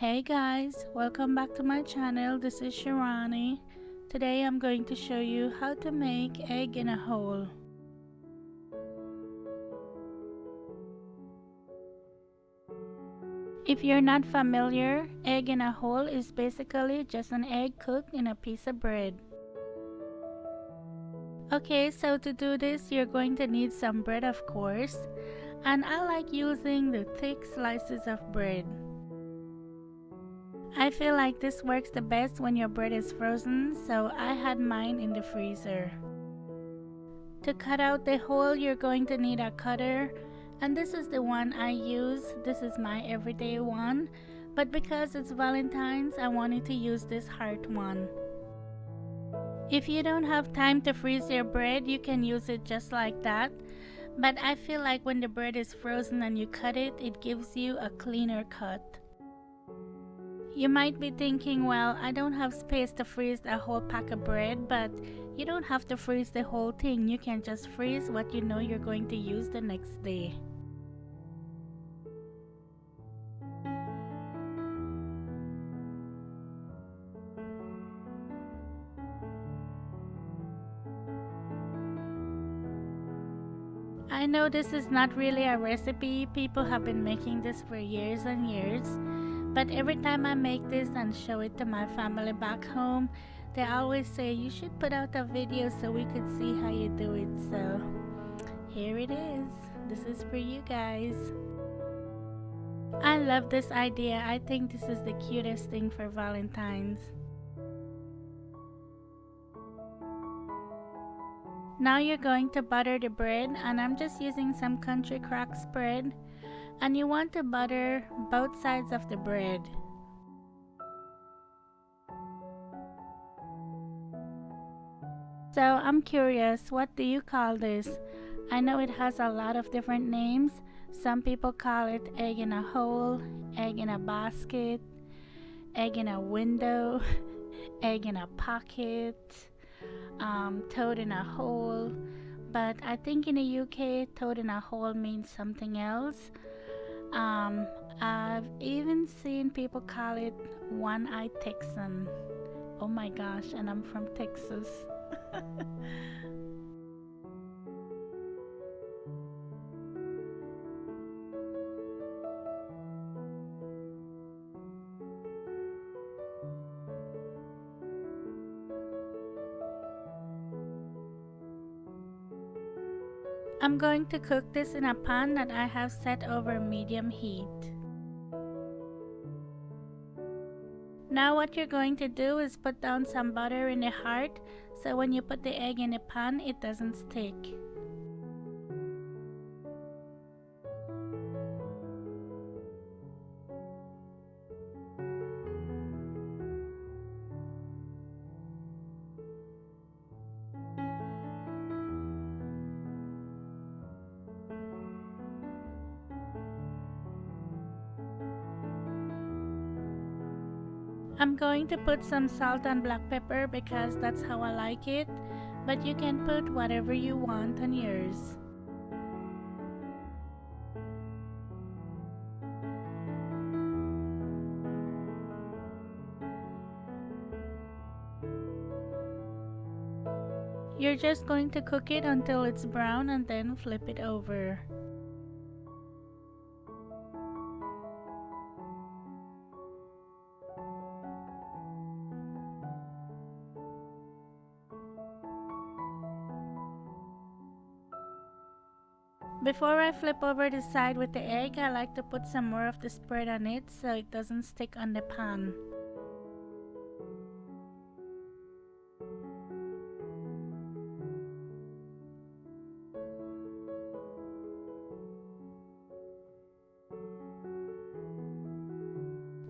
Hey guys, welcome back to my channel. This is Shirani. Today I'm going to show you how to make egg in a hole. If you're not familiar, egg in a hole is basically just an egg cooked in a piece of bread. Okay, so to do this, you're going to need some bread, of course, and I like using the thick slices of bread. I feel like this works the best when your bread is frozen, so I had mine in the freezer. To cut out the hole, you're going to need a cutter, and this is the one I use. This is my everyday one, but because it's Valentine's, I wanted to use this heart one. If you don't have time to freeze your bread, you can use it just like that, but I feel like when the bread is frozen and you cut it, it gives you a cleaner cut. You might be thinking, well, I don't have space to freeze a whole pack of bread, but you don't have to freeze the whole thing. You can just freeze what you know you're going to use the next day. I know this is not really a recipe. People have been making this for years and years. But every time I make this and show it to my family back home, they always say you should put out a video so we could see how you do it. So here it is. This is for you guys. I love this idea. I think this is the cutest thing for Valentine's. Now you're going to butter the bread, and I'm just using some country crock spread. And you want to butter both sides of the bread. So I'm curious, what do you call this? I know it has a lot of different names. Some people call it egg in a hole, egg in a basket, egg in a window, egg in a pocket, toad in a hole. But I think in the UK, toad in a hole means something else. I've even seen people call it one-eyed Texan. Oh my gosh, and I'm from Texas. I'm going to cook this in a pan that I have set over medium heat. Now what you're going to do is put down some butter in the heart, so when you put the egg in the pan, it doesn't stick. I'm going to put some salt and black pepper because that's how I like it, but you can put whatever you want on yours. You're just going to cook it until it's brown and then flip it over. Before I flip over the side with the egg, I like to put some more of the spread on it so it doesn't stick on the pan.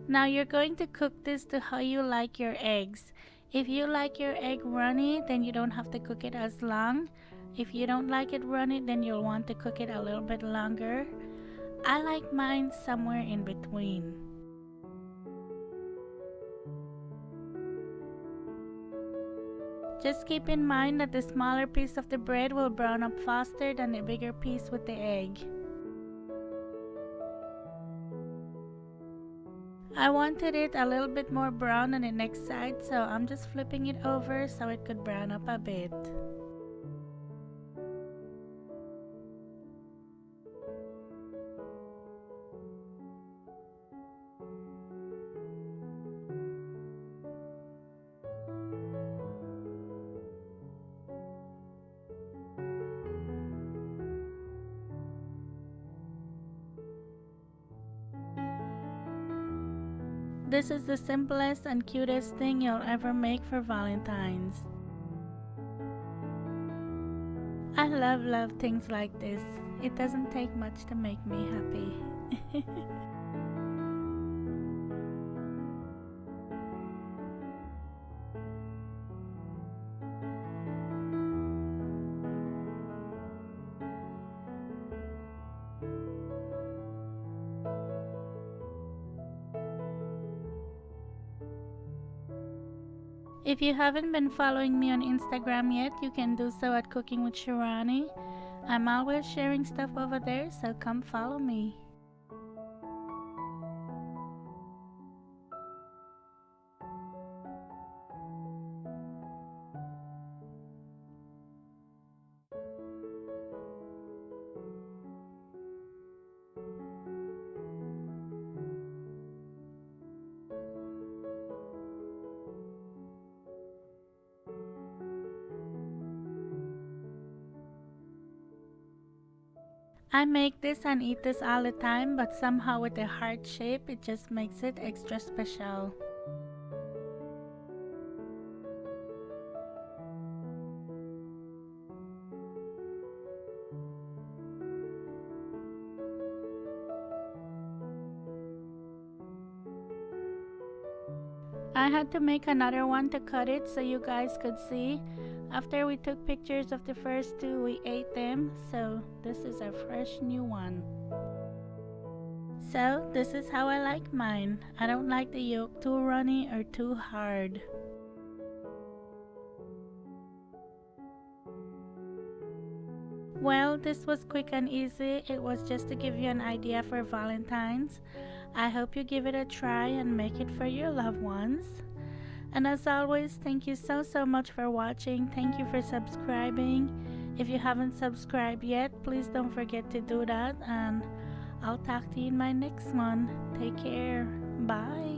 Now you're going to cook this to how you like your eggs. If you like your egg runny, then you don't have to cook it as long. If you don't like it runny, then you'll want to cook it a little bit longer. I like mine somewhere in between. Just keep in mind that the smaller piece of the bread will brown up faster than the bigger piece with the egg. I wanted it a little bit more brown on the next side, so I'm just flipping it over so it could brown up a bit. This is the simplest and cutest thing you'll ever make for Valentine's. I love things like this. It doesn't take much to make me happy. If you haven't been following me on Instagram yet, you can do so at Cooking with Shirani. I'm always sharing stuff over there, so come follow me. I make this and eat this all the time, but somehow with the heart shape, it just makes it extra special. I had to make another one to cut it so you guys could see. After we took pictures of the first two, we ate them, so this is a fresh new one. So this is how I like mine. I don't like the yolk too runny or too hard. Well, this was quick and easy. It was just to give you an idea for Valentine's. I hope you give it a try and make it for your loved ones. And as always, thank you so much for watching. Thank you for subscribing. If you haven't subscribed yet, please don't forget to do that. And I'll talk to you in my next one. Take care. Bye.